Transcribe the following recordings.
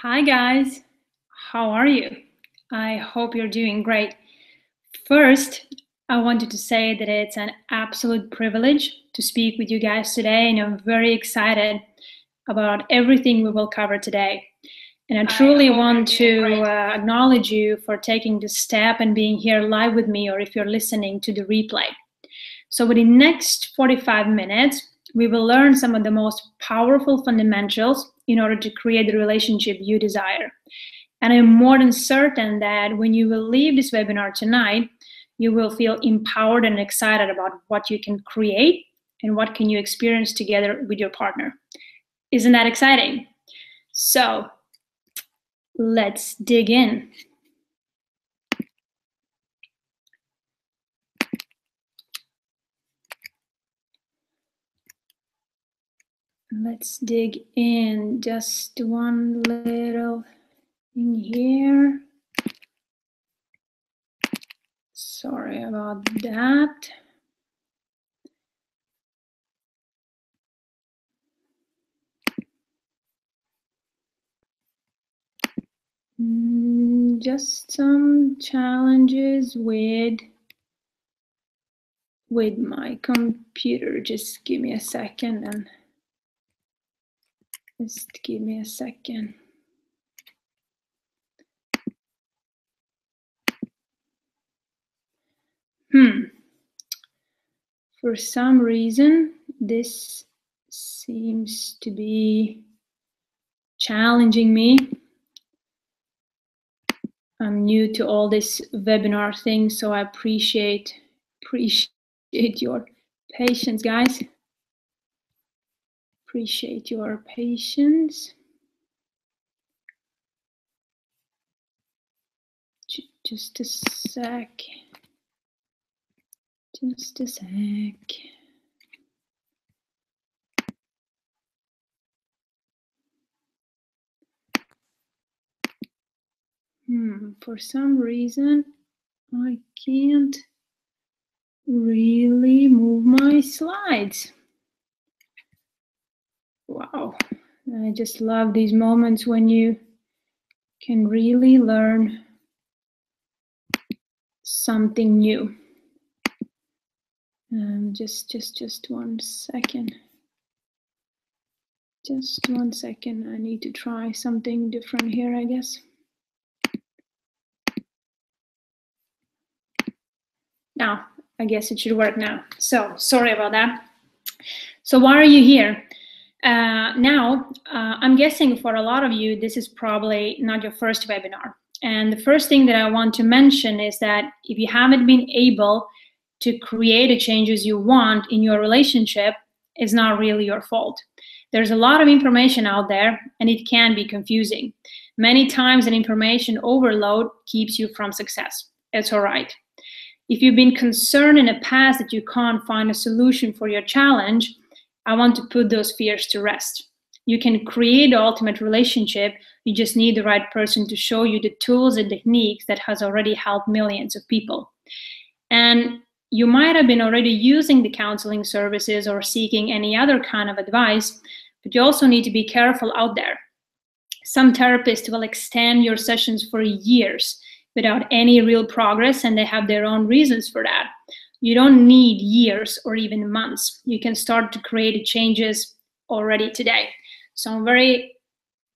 Hi guys, how are you? I hope you're doing great. First, I wanted to say that it's an absolute privilege to speak with you guys today, and I'm very excited about everything we will cover today. And I truly want to acknowledge you for taking this step and being here live with me, or if you're listening to the replay. So, within the next 45 minutes, we will learn some of the most powerful fundamentals in order to create the relationship you desire. And I'm more than certain that when you will leave this webinar tonight, you will feel empowered and excited about what you can create and what can you experience together with your partner. Isn't that exciting? So let's dig in. Let's dig in. Just one little thing here. Sorry about that. Just some challenges with my computer. Just give me a second and just give me a second. For some reason, this seems to be challenging me. I'm new to all this webinar thing, so I appreciate your patience, guys. Appreciate your patience. Just a sec. Just a sec. For some reason, I can't really move my slides. Wow, I just love these moments when you can really learn something new. Just 1 second. Just 1 second. I need to try something different here, I guess. Now, I guess it should work now. So, sorry about that. So, why are you here? I'm guessing for a lot of you, this is probably not your first webinar. And the first thing that I want to mention is that if you haven't been able to create the changes you want in your relationship, it's not really your fault. There's a lot of information out there, and it can be confusing. Many times an information overload keeps you from success. It's all right. If you've been concerned in the past that you can't find a solution for your challenge, I want to put those fears to rest. You can create the ultimate relationship. You just need the right person to show you the tools and techniques that has already helped millions of people. And you might have been already using the counseling services or seeking any other kind of advice, but you also need to be careful out there. Some therapists will extend your sessions for years without any real progress, and they have their own reasons for that. You don't need years or even months. You can start to create changes already today. So I'm very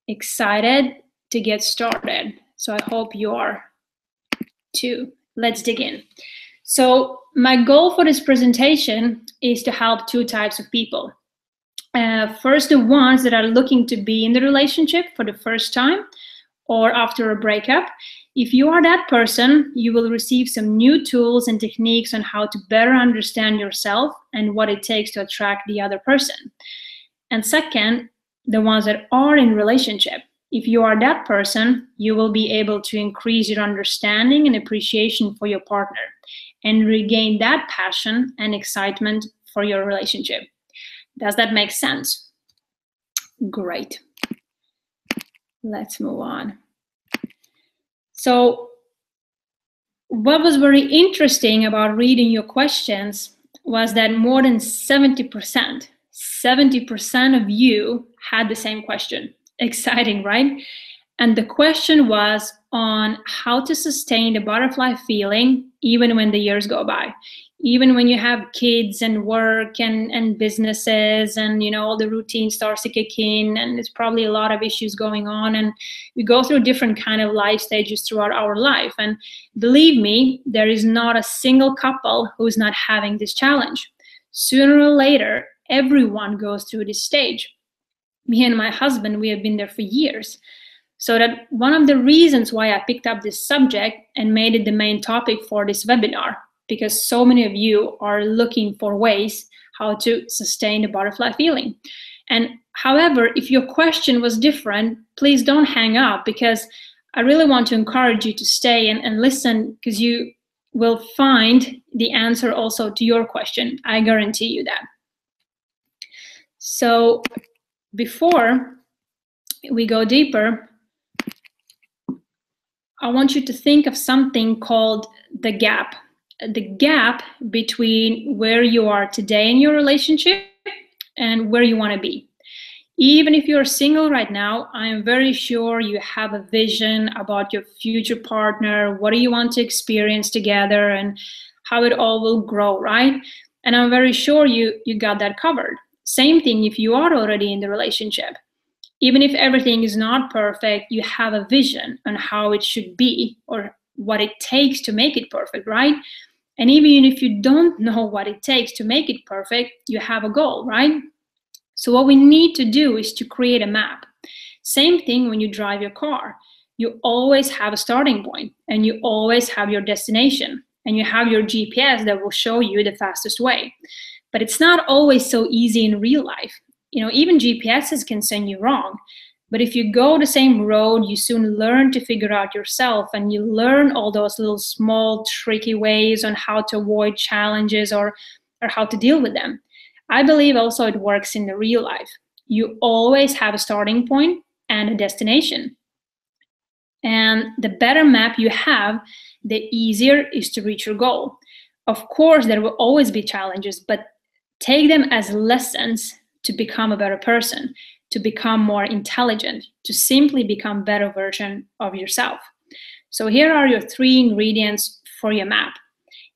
excited to get started. So I hope you are too. Let's dig in. So my goal for this presentation is to help two types of people. First, the ones that are looking to be in the relationship for the first time or after a breakup. If you are that person, you will receive some new tools and techniques on how to better understand yourself and what it takes to attract the other person. And second, the ones that are in relationship. If you are that person, you will be able to increase your understanding and appreciation for your partner and regain that passion and excitement for your relationship. Does that make sense? Great. Let's move on. So what was very interesting about reading your questions was that more than 70% of you had the same question. Exciting, right? And the question was on how to sustain the butterfly feeling even when the years go by. Even when you have kids and work and businesses and all the routine starts to kick in, and there's probably a lot of issues going on, and we go through different kind of life stages throughout our life. And believe me, there is not a single couple who's not having this challenge. Sooner or later, everyone goes through this stage. Me and my husband, we have been there for years. So that one of the reasons why I picked up this subject and made it the main topic for this webinar, because so many of you are looking for ways how to sustain the butterfly feeling. And however, if your question was different, please don't hang up, because I really want to encourage you to stay and listen, because you will find the answer also to your question. I guarantee you that. So before we go deeper, I want you to think of something called the gap. The gap between where you are today in your relationship and where you want to be. Even if you're single right now, I am very sure you have a vision about your future partner. What do you want to experience together and how it all will grow, right? And I'm very sure you got that covered. Same thing if you are already in the relationship. Even if everything is not perfect, you have a vision on how it should be or what it takes to make it perfect, right? And even if you don't know what it takes to make it perfect, you have a goal, right? So what we need to do is to create a map. Same thing when you drive your car. You always have a starting point and you always have your destination and you have your GPS that will show you the fastest way. But it's not always so easy in real life. Even GPSs can send you wrong. But if you go the same road, you soon learn to figure out yourself, and you learn all those little small tricky ways on how to avoid challenges or how to deal with them. I believe also it works in the real life. You always have a starting point and a destination. And the better map you have, the easier it is to reach your goal. Of course, there will always be challenges, but take them as lessons to become a better person, to become more intelligent, to simply become a better version of yourself. So here are your 3 ingredients for your map.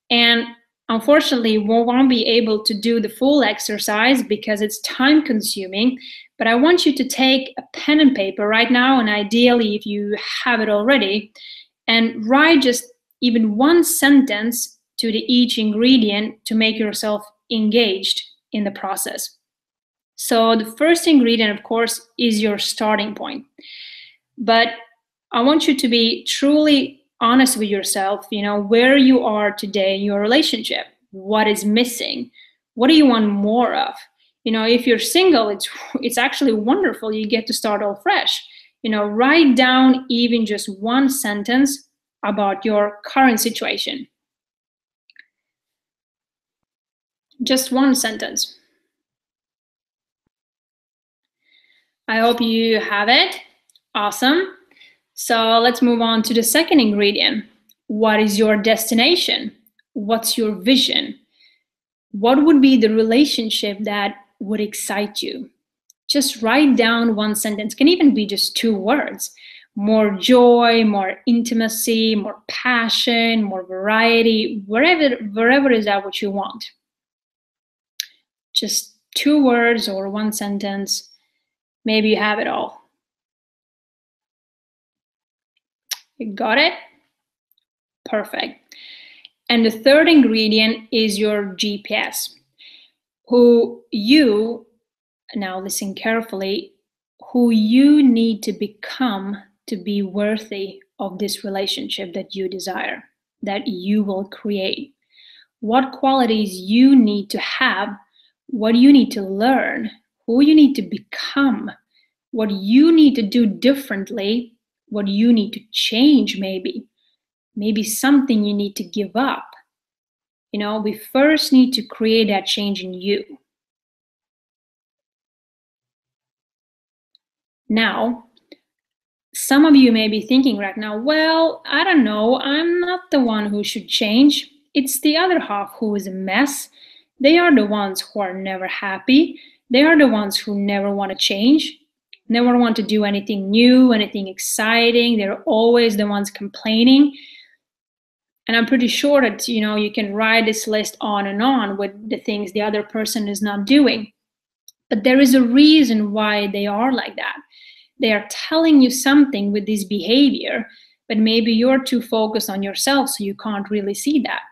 And unfortunately, we won't be able to do the full exercise because it's time consuming, but I want you to take a pen and paper right now, and ideally if you have it already, and write just even one sentence to each ingredient to make yourself engaged in the process. So the first ingredient, of course, is your starting point. But I want you to be truly honest with yourself, where you are today in your relationship. What is missing? What do you want more of? If you're single, it's actually wonderful. You get to start all fresh. Write down even just one sentence about your current situation. Just one sentence. I hope you have it. Awesome. So let's move on to the second ingredient. What is your destination? What's your vision? What would be the relationship that would excite you? Just write down one sentence. Can even be just 2 words. More joy, more intimacy, more passion, more variety, wherever is that what you want. Just 2 words or one sentence. Maybe you have it all. You got it? Perfect. And the third ingredient is your GPS. Now listen carefully, who you need to become to be worthy of this relationship that you desire, that you will create. What qualities you need to have, what you need to learn, who you need to become, what you need to do differently, what you need to change maybe something you need to give up. We first need to create that change in you. Now, some of you may be thinking right now, well, I don't know, I'm not the one who should change. It's the other half who is a mess. They are the ones who are never happy. They are the ones who never want to change. never want to do anything new, anything exciting. They're always the ones complaining. And I'm pretty sure that, you can write this list on and on with the things the other person is not doing. But there is a reason why they are like that. They are telling you something with this behavior, but maybe you're too focused on yourself, so you can't really see that.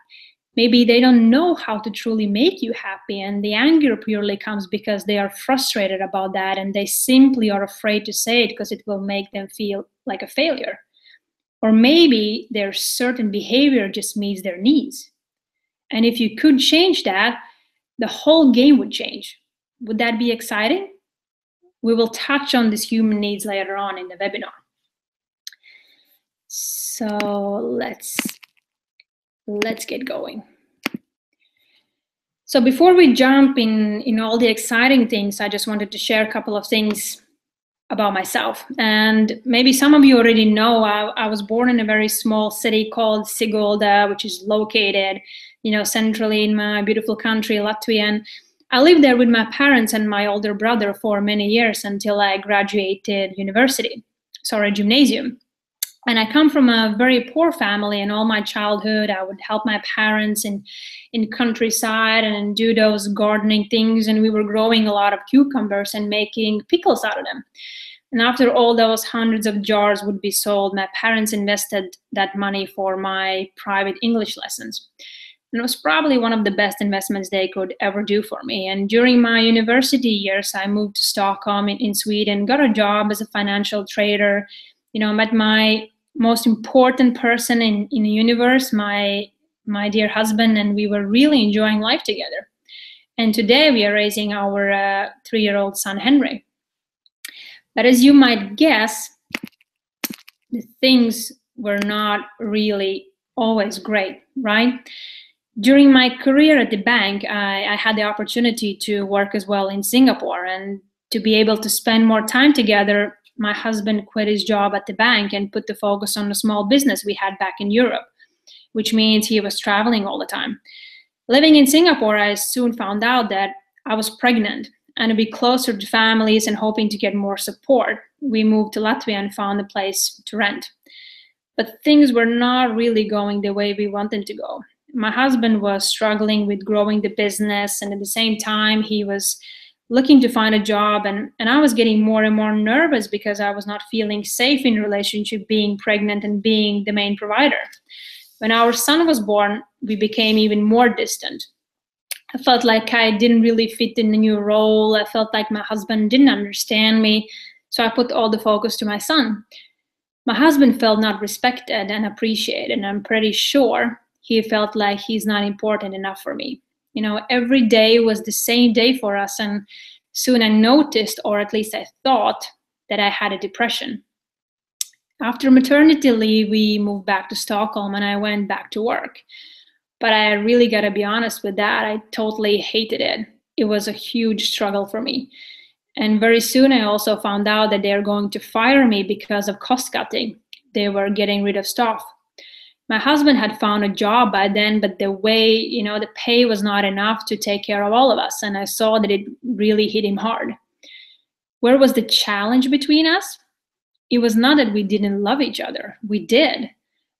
Maybe they don't know how to truly make you happy, and the anger purely comes because they are frustrated about that, and they simply are afraid to say it because it will make them feel like a failure. Or maybe their certain behavior just meets their needs. And if you could change that, the whole game would change. Would that be exciting? We will touch on these human needs later on in the webinar. So let's get going. So before we jump in all the exciting things, I just wanted to share a couple of things about myself. And maybe some of you already know, I was born in a very small city called Sigulda, which is located, centrally in my beautiful country, Latvia. And I lived there with my parents and my older brother for many years until I graduated gymnasium. And I come from a very poor family, and all my childhood I would help my parents in countryside and do those gardening things, and we were growing a lot of cucumbers and making pickles out of them. And after all those hundreds of jars would be sold, my parents invested that money for my private English lessons. And it was probably one of the best investments they could ever do for me. And during my university years, I moved to Stockholm in Sweden, got a job as a financial trader, met my most important person in the universe, my dear husband, and we were really enjoying life together. And today we are raising our 3-year-old son, Henry. But as you might guess, the things were not really always great, right? During my career at the bank, I had the opportunity to work as well in Singapore, and to be able to spend more time together, my husband quit his job at the bank and put the focus on a small business we had back in Europe, which means he was traveling all the time. Living in Singapore, I soon found out that I was pregnant, and to be closer to families and hoping to get more support, we moved to Latvia and found a place to rent. But things were not really going the way we wanted to go. My husband was struggling with growing the business, and at the same time, he was looking to find a job, and I was getting more and more nervous because I was not feeling safe in a relationship, being pregnant and being the main provider. When our son was born, we became even more distant. I felt like I didn't really fit in the new role. I felt like my husband didn't understand me, so I put all the focus to my son. My husband felt not respected and appreciated, and I'm pretty sure he felt like he's not important enough for me. Every day was the same day for us, and soon I noticed, or at least I thought, that I had a depression. After maternity leave, we moved back to Stockholm, and I went back to work. But I really gotta be honest with that, I totally hated it. It was a huge struggle for me. And very soon I also found out that they're going to fire me because of cost cutting. They were getting rid of staff. My husband had found a job by then, but the pay was not enough to take care of all of us, and I saw that it really hit him hard. Where was the challenge between us? It was not that we didn't love each other. We did,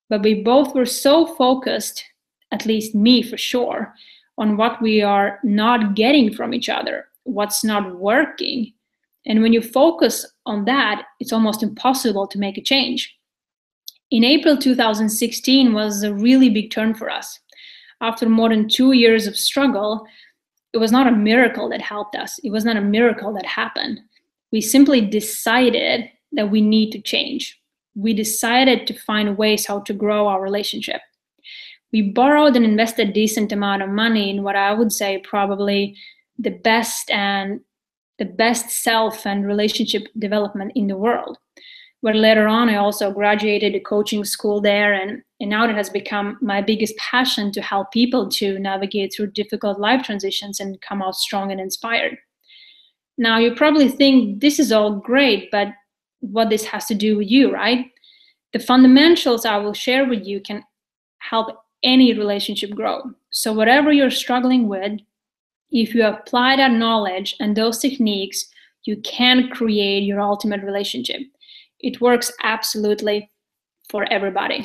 but we both were so focused, at least me for sure, on what we are not getting from each other, what's not working. And when you focus on that, it's almost impossible to make a change. In April 2016 was a really big turn for us. After more than 2 years of struggle, it was not a miracle that helped us. It was not a miracle that happened. We simply decided that we need to change. We decided to find ways how to grow our relationship. We borrowed and invested a decent amount of money in what I would say probably the best self and relationship development in the world. Where later on, I also graduated a coaching school there, and now it has become my biggest passion to help people to navigate through difficult life transitions and come out strong and inspired. Now, you probably think this is all great, but what this has to do with you, right? The fundamentals I will share with you can help any relationship grow. So whatever you're struggling with, if you apply that knowledge and those techniques, You can create your ultimate relationship. It works absolutely for everybody.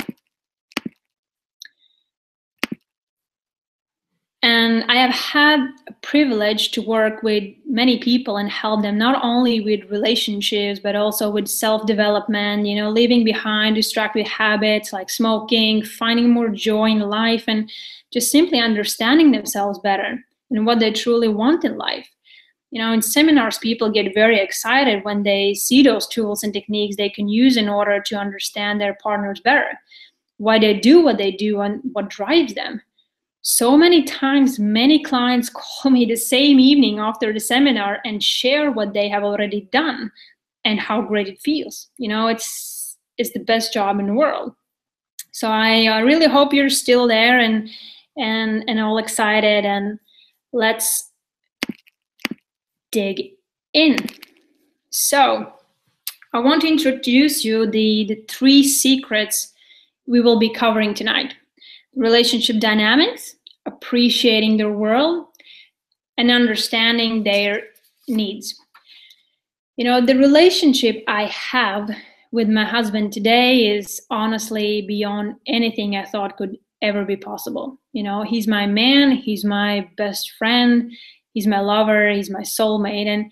And I have had a privilege to work with many people and help them not only with relationships, but also with self-development, leaving behind destructive habits like smoking, finding more joy in life, and just simply understanding themselves better and what they truly want in life. In seminars, people get very excited when they see those tools and techniques they can use in order to understand their partners better, why they do what they do, and what drives them. So many times, many clients call me the same evening after the seminar and share what they have already done and how great it feels. It's the best job in the world. So I really hope you're still there and all excited, and let's dig in. So I want to introduce you the 3 secrets we will be covering tonight: relationship dynamics, appreciating their world, and understanding their needs. The relationship I have with my husband today is honestly beyond anything I thought could ever be possible. He's my man, he's my best friend, he's my lover, he's my soulmate, and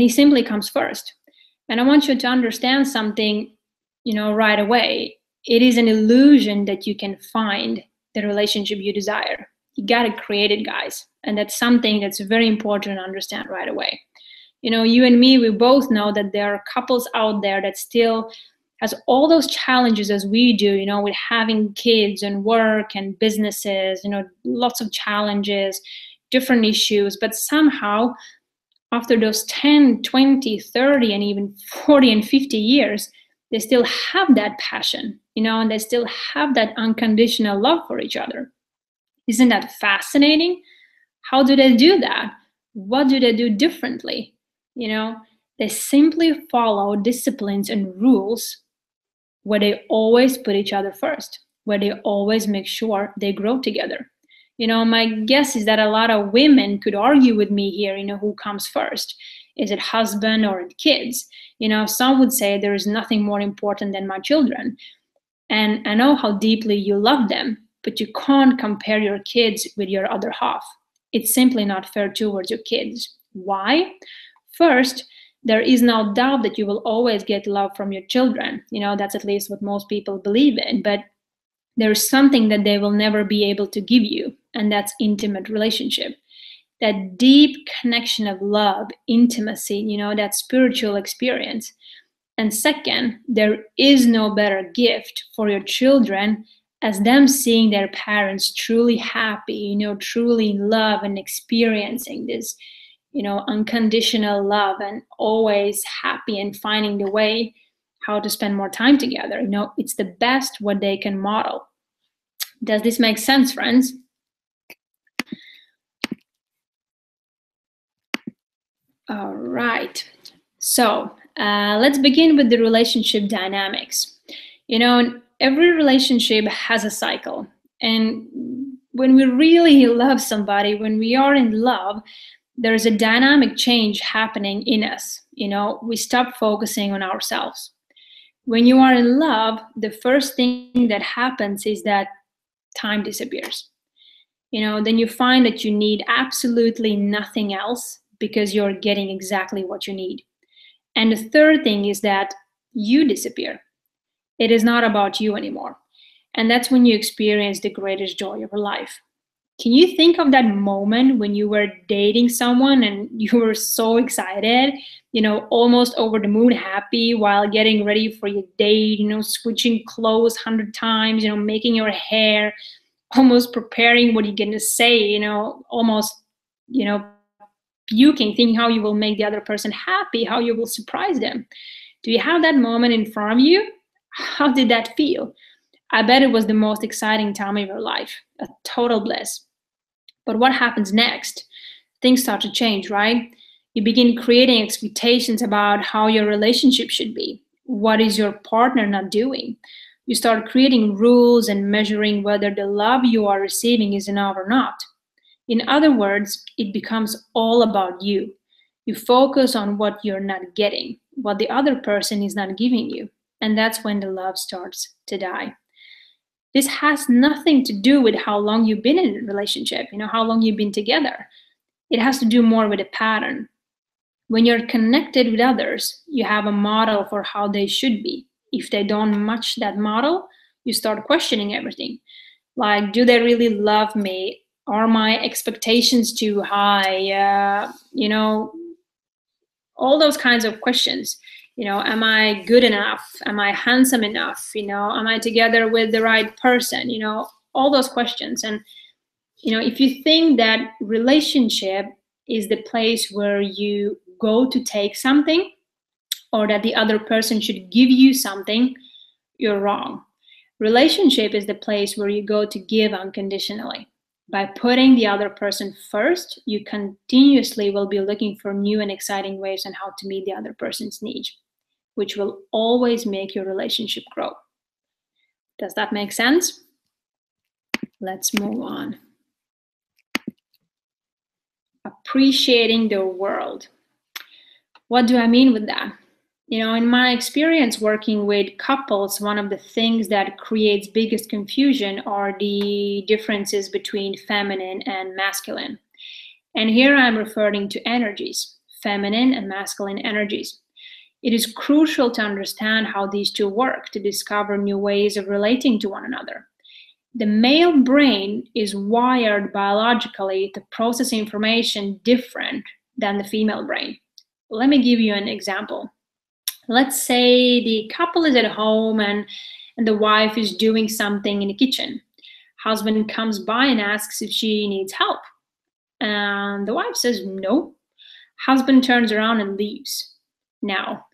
he simply comes first. And I want you to understand something, right away. It is an illusion that you can find the relationship you desire. You got to create it, guys. And that's something that's very important to understand right away. You and me, we both know that there are couples out there that still has all those challenges as we do, with having kids and work and businesses, lots of challenges, different issues. But somehow, after those 10, 20, 30, and even 40 and 50 years, they still have that passion, and they still have that unconditional love for each other. Isn't that fascinating? How do they do that? What do they do differently? They simply follow disciplines and rules where they always put each other first, where they always make sure they grow together. My guess is that a lot of women could argue with me here, who comes first. Is it husband or kids? Some would say there is nothing more important than my children. And I know how deeply you love them, but you can't compare your kids with your other half. It's simply not fair towards your kids. Why? First, there is no doubt that you will always get love from your children. That's at least what most people believe in. But there's something that they will never be able to give you, and that's intimate relationship. That deep connection of love, intimacy, that spiritual experience. And second, there is no better gift for your children as them seeing their parents truly happy, truly in love and experiencing this, unconditional love and always happy and finding the way how to spend more time together. It's the best what they can model. Does this make sense, friends? All right. So let's begin with the relationship dynamics. Every relationship has a cycle. And when we really love somebody, when we are in love, there's a dynamic change happening in us. We stop focusing on ourselves. When you are in love, the first thing that happens is that time disappears. Then you find that you need absolutely nothing else because you're getting exactly what you need. And the third thing is that you disappear. It is not about you anymore. And that's when you experience the greatest joy of your life. Can you think of that moment when you were dating someone and you were so excited, almost over the moon happy while getting ready for your date, switching clothes 100 times, making your hair, almost preparing what you're going to say, almost, puking, thinking how you will make the other person happy, how you will surprise them. Do you have that moment in front of you? How did that feel? I bet it was the most exciting time of your life, a total bliss. But what happens next? Things start to change, right? You begin creating expectations about how your relationship should be. What is your partner not doing? You start creating rules and measuring whether the love you are receiving is enough or not. In other words, it becomes all about you. You focus on what you're not getting, what the other person is not giving you. And that's when the love starts to die. This has nothing to do with how long you've been in a relationship, how long you've been together. It has to do more with a pattern. When you're connected with others, you have a model for how they should be. If they don't match that model, you start questioning everything. Like, do they really love me? Are my expectations too high? All those kinds of questions. Am I good enough? Am I handsome enough? Am I together with the right person? All those questions. And if you think that relationship is the place where you go to take something, or that the other person should give you something, you're wrong. Relationship is the place where you go to give unconditionally. By putting the other person first, you continuously will be looking for new and exciting ways on how to meet the other person's needs, which will always make your relationship grow. Does that make sense? Let's move on. Appreciating the world. What do I mean with that? In my experience working with couples, one of the things that creates biggest confusion are the differences between feminine and masculine. And here I'm referring to energies, feminine and masculine energies. It is crucial to understand how these two work to discover new ways of relating to one another. The male brain is wired biologically to process information different than the female brain. Let me give you an example. Let's say the couple is at home and the wife is doing something in the kitchen. Husband comes by and asks if she needs help. And the wife says no. Husband turns around and leaves. Now,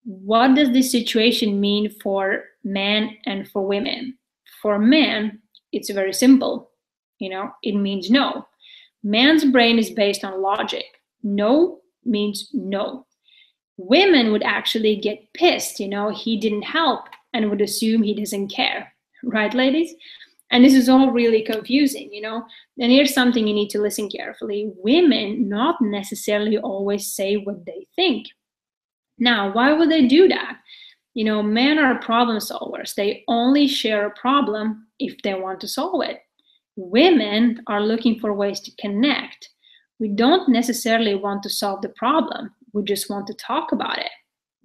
what does this situation mean for men and for women? For men, it's very simple. It means no. Man's brain is based on logic. No means no. Women would actually get pissed, he didn't help, and would assume he doesn't care. Right, ladies? And this is all really confusing, And here's something you need to listen carefully. Women not necessarily always say what they think. Now, why would they do that? Men are problem solvers. They only share a problem if they want to solve it. Women are looking for ways to connect. We don't necessarily want to solve the problem. We just want to talk about it.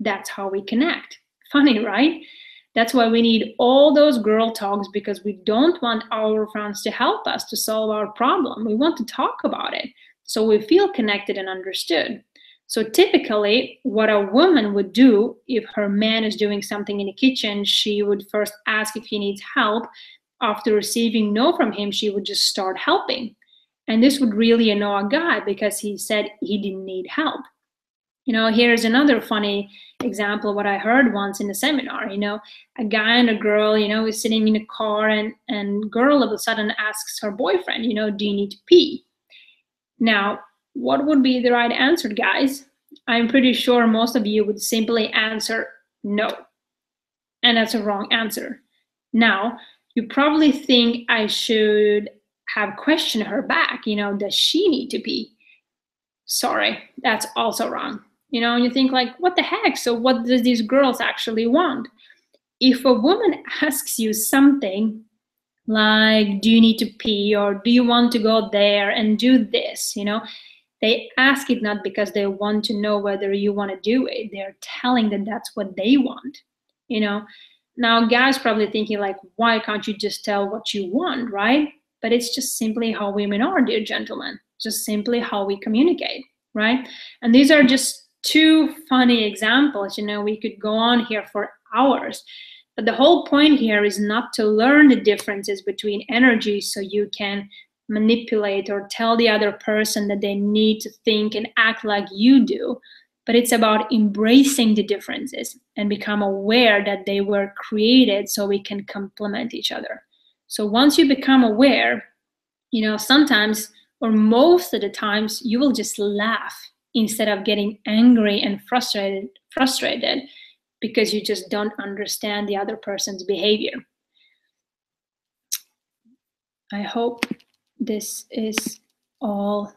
That's how we connect. Funny, right? That's why we need all those girl talks, because we don't want our friends to help us to solve our problem. We want to talk about it so we feel connected and understood. So typically, what a woman would do if her man is doing something in the kitchen, she would first ask if he needs help. After receiving no from him, she would just start helping. And this would really annoy a guy because he said he didn't need help. Here's another funny example, what I heard once in a seminar. A guy and a girl, is sitting in a car, and girl all of a sudden asks her boyfriend, do you need to pee? Now, what would be the right answer, guys? I'm pretty sure most of you would simply answer no. And that's a wrong answer. Now, you probably think I should have questioned her back, does she need to pee? Sorry, that's also wrong. And you think like, what the heck? So what does these girls actually want? If a woman asks you something like, do you need to pee, or do you want to go there and do this? They ask it not because they want to know whether you want to do it. They're telling that that's what they want. Now guys probably thinking like, why can't you just tell what you want, right? But it's just simply how women are, dear gentlemen. Just simply how we communicate, right? And these are just two funny examples. We could go on here for hours. But the whole point here is not to learn the differences between energies so you can manipulate or tell the other person that they need to think and act like you do. But it's about embracing the differences and become aware that they were created so we can complement each other. So once you become aware, sometimes or most of the times you will just laugh instead of getting angry and frustrated because you just don't understand the other person's behavior. I hope this is all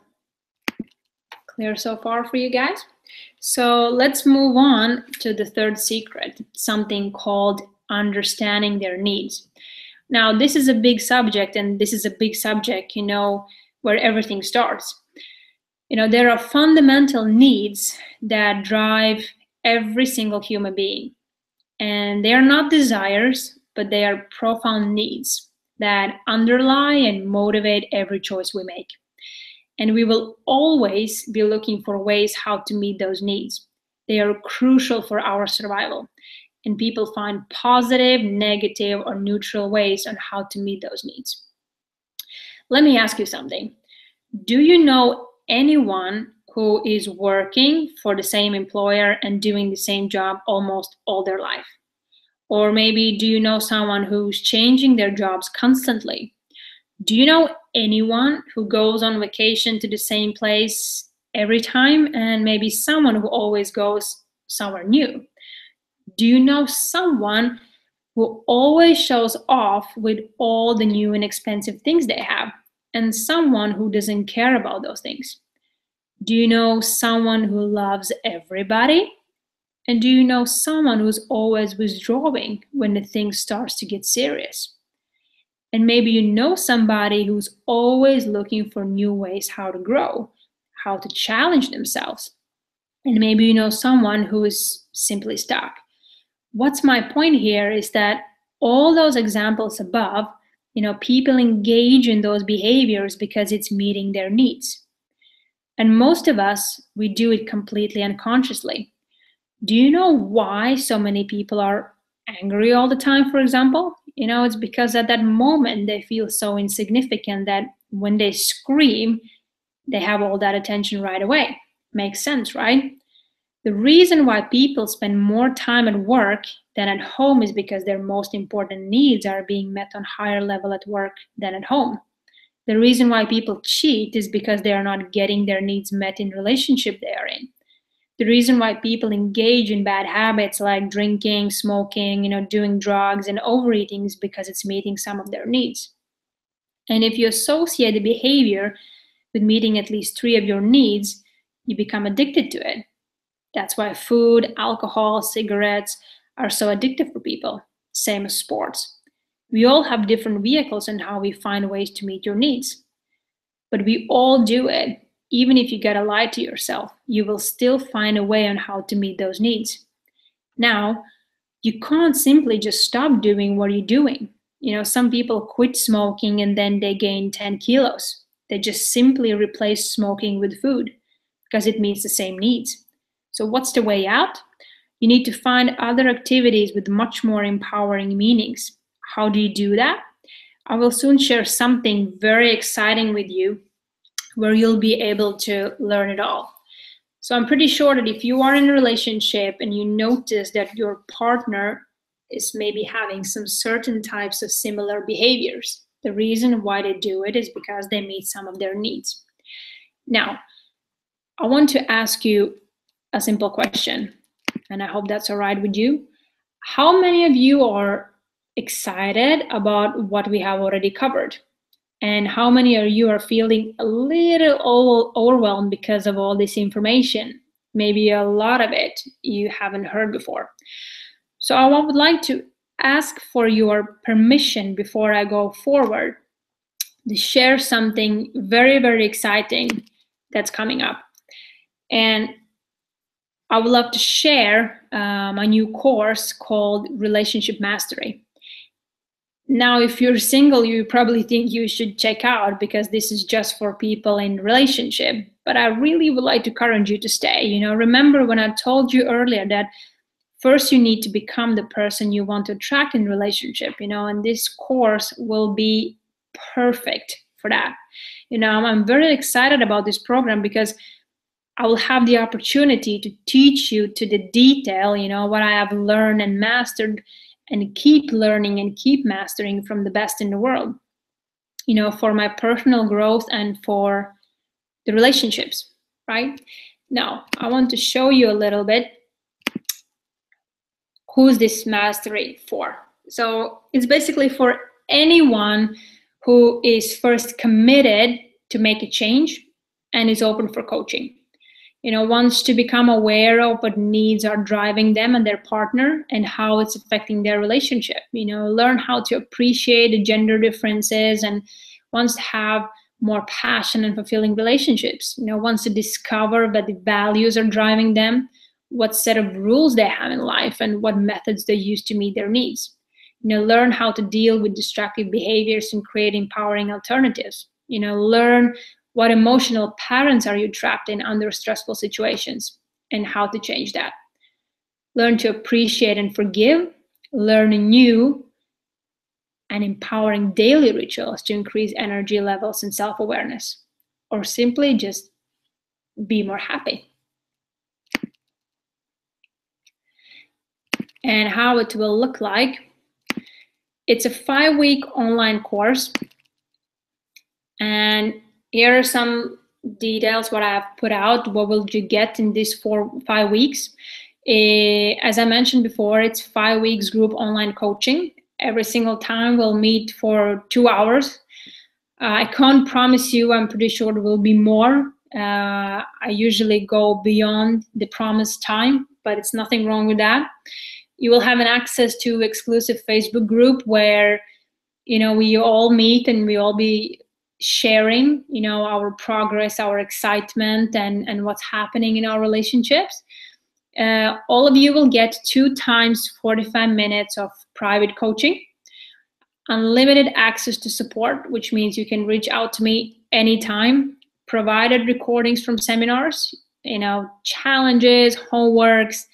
Clear so far for you guys? So let's move on to the third secret, something called understanding their needs. Now, this is a big subject, and this is a big subject, where everything starts. There are fundamental needs that drive every single human being. And they are not desires, but they are profound needs that underlie and motivate every choice we make. And we will always be looking for ways how to meet those needs. They are crucial for our survival. And people find positive, negative, or neutral ways on how to meet those needs. Let me ask you something. Do you know anyone who is working for the same employer and doing the same job almost all their life? Or maybe do you know someone who's changing their jobs constantly? Do you know anyone who goes on vacation to the same place every time, and maybe someone who always goes somewhere new? Do you know someone who always shows off with all the new and expensive things they have, and someone who doesn't care about those things? Do you know someone who loves everybody? And do you know someone who's always withdrawing when the thing starts to get serious? And maybe you know somebody who's always looking for new ways how to grow, how to challenge themselves. And maybe you know someone who is simply stuck. What's my point here is that all those examples above, people engage in those behaviors because it's meeting their needs. And most of us, we do it completely unconsciously. Do you know why so many people are angry all the time, for example? It's because at that moment they feel so insignificant that when they scream, they have all that attention right away. Makes sense, right? The reason why people spend more time at work than at home is because their most important needs are being met on higher level at work than at home. The reason why people cheat is because they are not getting their needs met in relationship they are in. The reason why people engage in bad habits like drinking, smoking, doing drugs and overeating is because it's meeting some of their needs. And if you associate the behavior with meeting at least 3 of your needs, you become addicted to it. That's why food, alcohol, cigarettes are so addictive for people. Same as sports. We all have different vehicles on how we find ways to meet your needs. But we all do it. Even if you gotta lie to yourself, you will still find a way on how to meet those needs. Now, you can't simply just stop doing what you're doing. Some people quit smoking and then they gain 10 kilos. They just simply replace smoking with food because it meets the same needs. So what's the way out? You need to find other activities with much more empowering meanings. How do you do that? I will soon share something very exciting with you where you'll be able to learn it all. So I'm pretty sure that if you are in a relationship and you notice that your partner is maybe having some certain types of similar behaviors, the reason why they do it is because they meet some of their needs. Now, I want to ask you a simple question, and I hope that's all right with you. How many of you are excited about what we have already covered? And how many of you are feeling a little overwhelmed because of all this information? Maybe a lot of it you haven't heard before. So I would like to ask for your permission before I go forward to share something very, very exciting that's coming up. And I would love to share my new course called Relationship Mastery. Now, if you're single, you probably think you should check out because this is just for people in relationship. But I really would like to encourage you to stay. Remember when I told you earlier that first you need to become the person you want to attract in relationship, and this course will be perfect for that. I'm very excited about this program because I will have the opportunity to teach you to the detail, what I have learned and mastered and keep learning and keep mastering from the best in the world, for my personal growth and for the relationships, right? Now, I want to show you a little bit who's this mastery for. So it's basically for anyone who is first committed to make a change and is open for coaching. wants to become aware of what needs are driving them and their partner and how it's affecting their relationship. Learn how to appreciate the gender differences and wants to have more passion and fulfilling relationships. Wants to discover that the values are driving them, what set of rules they have in life, and what methods they use to meet their needs. Learn how to deal with destructive behaviors and create empowering alternatives. Learn what emotional patterns are you trapped in under stressful situations and how to change that. Learn to appreciate and forgive. Learn new and empowering daily rituals to increase energy levels and self-awareness, or simply just be more happy. And how it will look like. It's a 5-week online course. And here are some details, what I have put out. What will you get in these 5 weeks? As I mentioned before, it's 5 weeks group online coaching. Every single time we'll meet for 2 hours. I can't promise you, I'm pretty sure there will be more. I usually go beyond the promised time, but it's nothing wrong with that. You will have an access to exclusive Facebook group where, we all meet and we all be sharing, our progress, our excitement, and what's happening in our relationships. All of you will get 2 times 45 minutes of private coaching, unlimited access to support, which means you can reach out to me anytime, provided recordings from seminars, challenges, homeworks,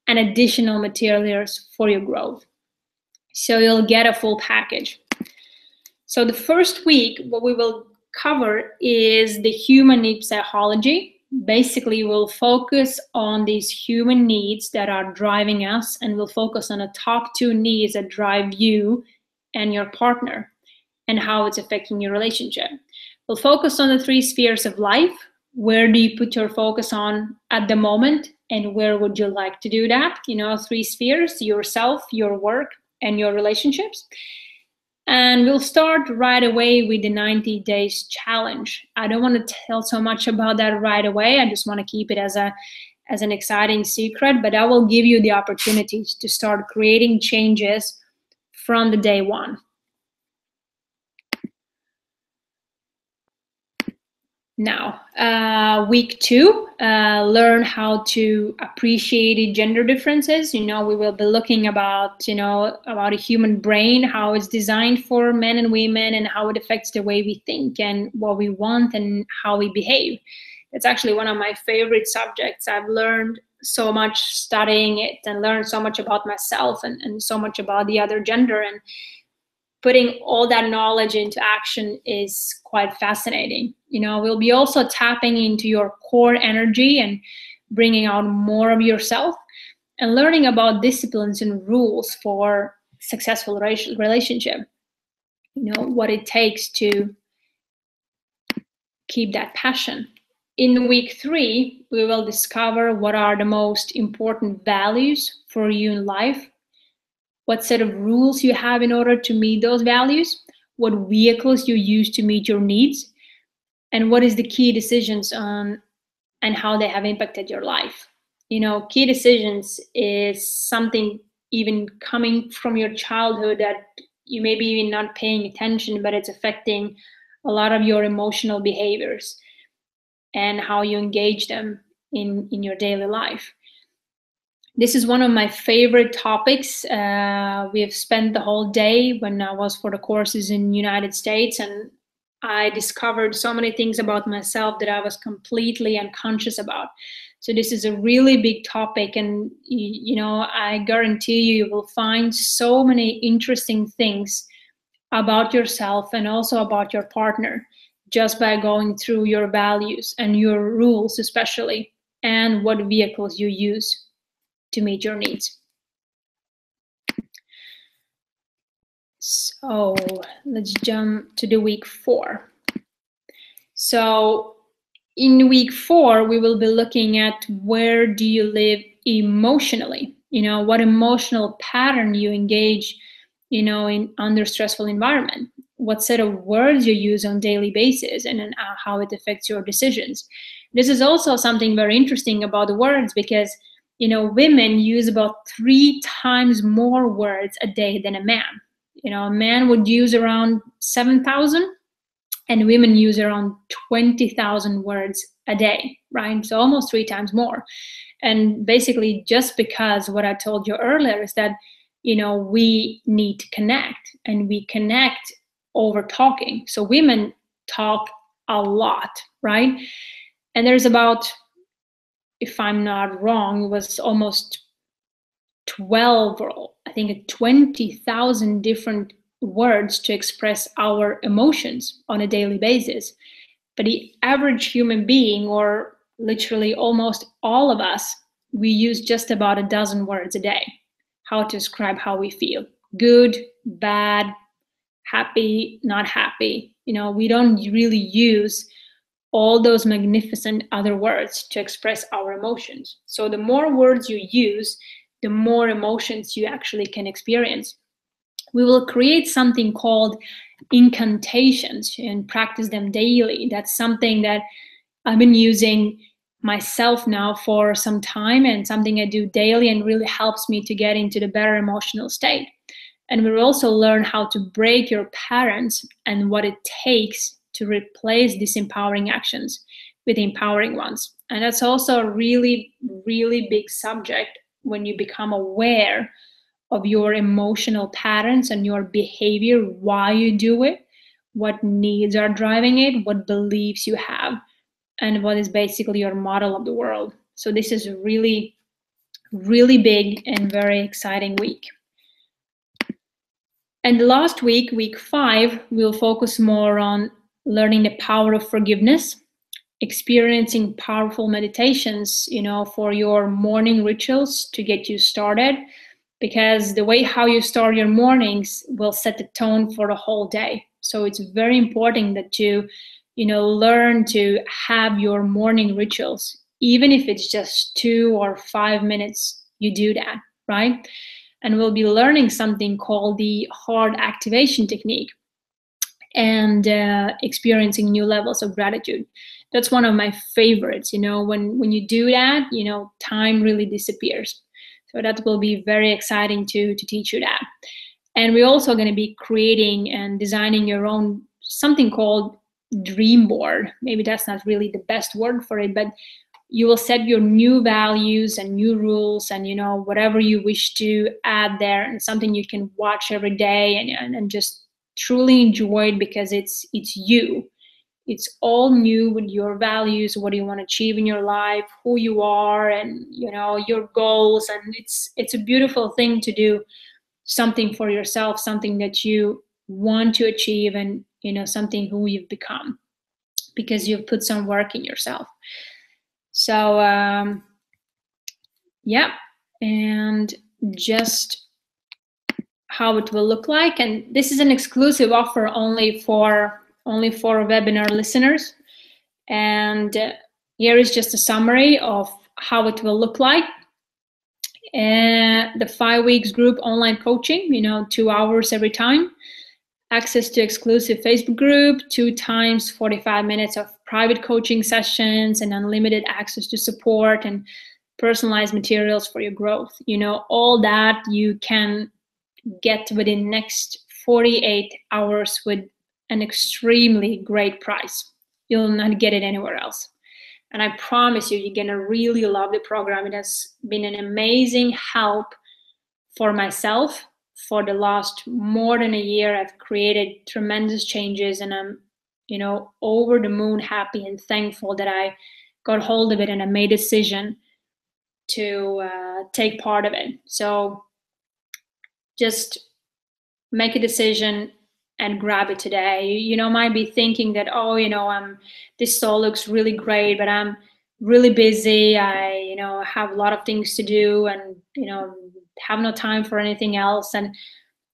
and additional materials for your growth. So you'll get a full package. So the first week, what we will cover is the human needs psychology. Basically, we'll focus on these human needs that are driving us, and we'll focus on the top 2 needs that drive you and your partner and how it's affecting your relationship. We'll focus on the 3 spheres of life. Where do you put your focus on at the moment, and where would you like to do that? 3 spheres: yourself, your work, and your relationships. And we'll start right away with the 90 days challenge. I don't want to tell so much about that right away. I just want to keep it as an exciting secret, but I will give you the opportunity to start creating changes from the day 1. Now, week 2, learn how to appreciate gender differences. We will be looking about, about a human brain, how it's designed for men and women, and how it affects the way we think and what we want and how we behave. It's actually one of my favorite subjects. I've learned so much studying it and learned so much about myself and so much about the other gender. And putting all that knowledge into action is quite fascinating. We'll be also tapping into your core energy and bringing out more of yourself and learning about disciplines and rules for successful relationship. What it takes to keep that passion. In week 3, we will discover what are the most important values for you in life, what set of rules you have in order to meet those values, what vehicles you use to meet your needs, and what is the key decisions on and how they have impacted your life. Key decisions is something even coming from your childhood that you may be even not paying attention, but it's affecting a lot of your emotional behaviors and how you engage them in your daily life. This is one of my favorite topics. We have spent the whole day when I was for the courses in the United States, and I discovered so many things about myself that I was completely unconscious about. So this is a really big topic, and I guarantee you will find so many interesting things about yourself and also about your partner just by going through your values and your rules especially, and what vehicles you use to meet your needs. So let's jump to the week 4. So in week 4, we will be looking at where do you live emotionally, what emotional pattern you engage, in under stressful environment, what set of words you use on daily basis, and then how it affects your decisions. This is also something very interesting about the words, because women use about 3 times more words a day than a man. A man would use around 7,000, and women use around 20,000 words a day, right? So almost 3 times more. And basically, just because what I told you earlier is that, we need to connect, and we connect over talking. So women talk a lot, right? And there's about, if I'm not wrong, it was almost 12 or I think 20,000 different words to express our emotions on a daily basis. But the average human being, or literally almost all of us, we use just about a dozen words a day. How to describe how we feel: good, bad, happy, not happy. We don't really use all those magnificent other words to express our emotions. So the more words you use, the more emotions you actually can experience. We will create something called incantations and practice them daily. That's something that I've been using myself now for some time, and something I do daily, and really helps me to get into the better emotional state. And we'll also learn how to break your patterns and what it takes to replace disempowering actions with empowering ones. And that's also a really, really big subject when you become aware of your emotional patterns and your behavior, why you do it, what needs are driving it, what beliefs you have, and what is basically your model of the world. So this is a really, really big and very exciting week. And the last week, week 5, we'll focus more on learning the power of forgiveness, experiencing powerful meditations, for your morning rituals to get you started, because the way how you start your mornings will set the tone for the whole day. So it's very important that you, learn to have your morning rituals, even if it's just 2 or 5 minutes, you do that, right? And we'll be learning something called the heart activation technique, and experiencing new levels of gratitude. That's one of my favorites. When you do that, time really disappears. So that will be very exciting to teach you that. And we're also going to be creating and designing your own something called dream board. Maybe that's not really the best word for it, but you will set your new values and new rules, and whatever you wish to add there, and something you can watch every day and just truly enjoy it, because it's you. It's all new with your values, what you want to achieve in your life, who you are, and your goals. And it's a beautiful thing to do something for yourself, something that you want to achieve, and something who you've become, because you've put some work in yourself. So yeah, and just how it will look like. And this is an exclusive offer only for webinar listeners. And here is just a summary of how it will look like. The 5 weeks group online coaching, 2 hours every time. Access to exclusive Facebook group, 2 times 45 minutes of private coaching sessions, and unlimited access to support and personalized materials for your growth. All that you can get within next 48 hours with an extremely great price. You'll not get it anywhere else. And I promise you, you're gonna really love the program. It has been an amazing help for myself. For the last more than a year, I've created tremendous changes, and I'm, over the moon happy and thankful that I got hold of it and I made a decision to take part of it. So just make a decision and grab it today. You might be thinking that, this all looks really great, but I'm really busy. I, have a lot of things to do, and, have no time for anything else. And,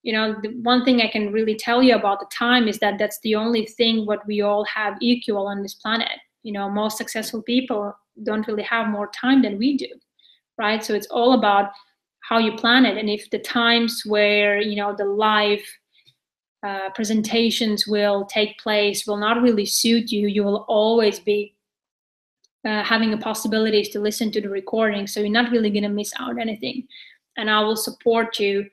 the one thing I can really tell you about the time is that that's the only thing what we all have equal on this planet. Most successful people don't really have more time than we do, right? So it's all about how you plan it. And if the times where, the live presentations will take place will not really suit you, you will always be having a possibilities to listen to the recording, so you're not really going to miss out anything. And I will support you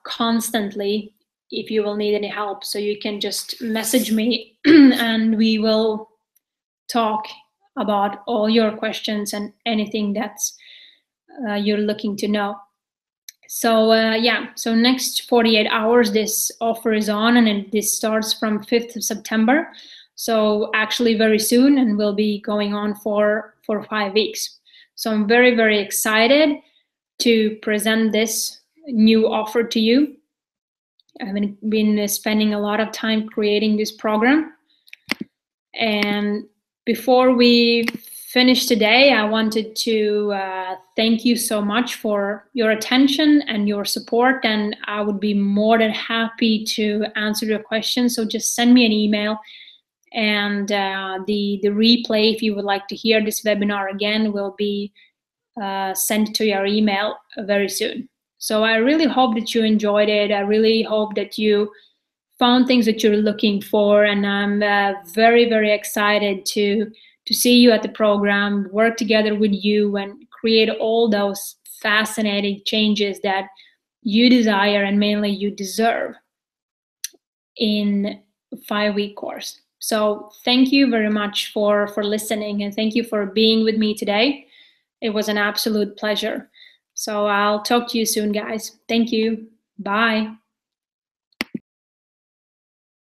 constantly if you will need any help. So you can just message me and we will talk about all your questions and anything that's you're looking to know. So yeah, so next 48 hours this offer is on, and this starts from 5th of September. So actually very soon, and will be going on for 5 weeks. So I'm very, very excited to present this new offer to you. I've been spending a lot of time creating this program. And before we finish today, I wanted to thank you so much for your attention and your support. And I would be more than happy to answer your questions. So just send me an email. And the replay, if you would like to hear this webinar again, will be sent to your email very soon. So I really hope that you enjoyed it. I really hope that you found things that you're looking for, and I'm very, very excited to see you at the program, work together with you, and create all those fascinating changes that you desire and mainly you deserve in a 5-week course. So thank you very much for listening, and thank you for being with me today. It was an absolute pleasure. So I'll talk to you soon, guys. Thank you. Bye.